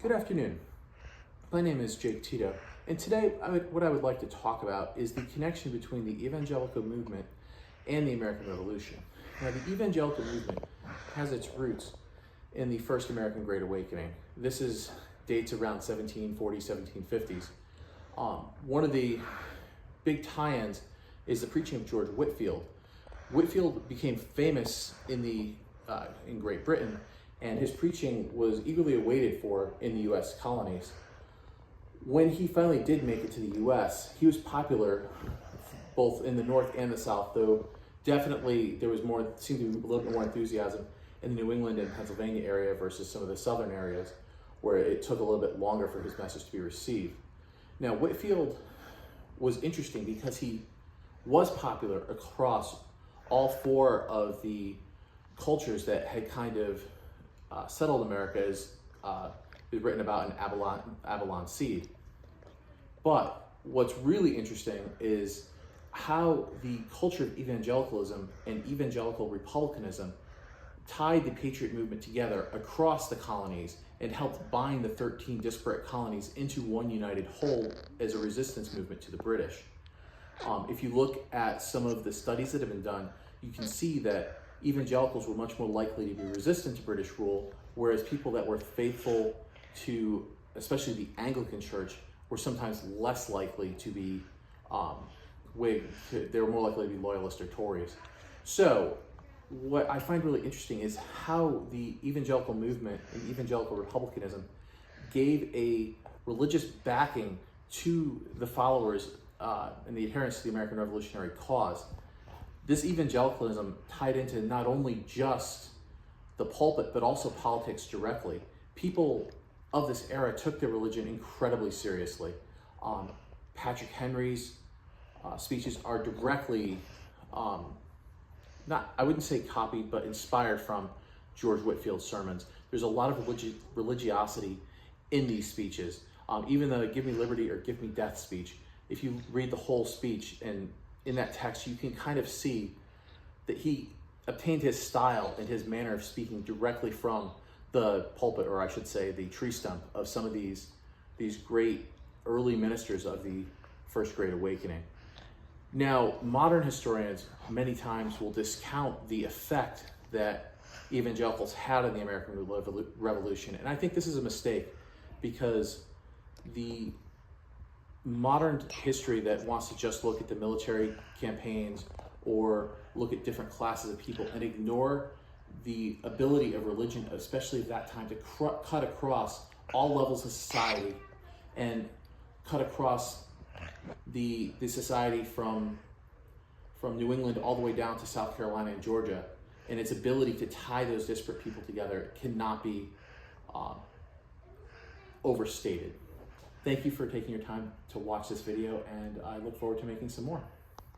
Good afternoon. My name is Jake Tito, and today what I would like to talk about is the connection between the evangelical movement and the American Revolution. Now, the evangelical movement has its roots in the First American Great Awakening. Dates around 1740s, 1750s. One of the big tie-ins is the preaching of George Whitfield. Whitfield became famous in Great Britain, and his preaching was eagerly awaited for in the U.S. colonies. When he finally did make it to the U.S., he was popular both in the North and the South, though definitely there seemed to be a little bit more enthusiasm in the New England and Pennsylvania area versus some of the southern areas, where it took a little bit longer for his message to be received. Now, Whitfield was interesting because he was popular across all four of the cultures that had kind of settled America, as is written about in Avalon Seed. But what's really interesting is how the culture of evangelicalism and evangelical republicanism tied the patriot movement together across the colonies and helped bind the 13 disparate colonies into one united whole as a resistance movement to the British. If you look at some of the studies that have been done, you can see that evangelicals were much more likely to be resistant to British rule, whereas people that were faithful to, especially the Anglican Church, were sometimes less likely to be Whig. They were more likely to be Loyalist or Tories. So what I find really interesting is how the evangelical movement and evangelical republicanism gave a religious backing to the followers and the adherents to the American Revolutionary cause. This evangelicalism tied into not only just the pulpit, but also politics directly. People of this era took their religion incredibly seriously. Patrick Henry's speeches are directly, I wouldn't say copied, but inspired from George Whitfield's sermons. There's a lot of religiosity in these speeches. Even the "Give me liberty" or "Give me death" speech, if you read the whole speech and in that text, you can kind of see that he obtained his style and his manner of speaking directly from the pulpit, or I should say the tree stump, of some of these great early ministers of the First Great Awakening. Now, modern historians many times will discount the effect that evangelicals had on the American Revolution, and I think this is a mistake, because the modern history that wants to just look at the military campaigns or look at different classes of people and ignore the ability of religion, especially at that time, to cut across all levels of society and cut across the society from New England all the way down to South Carolina and Georgia, and its ability to tie those disparate people together cannot be overstated. Thank you for taking your time to watch this video, and I look forward to making some more.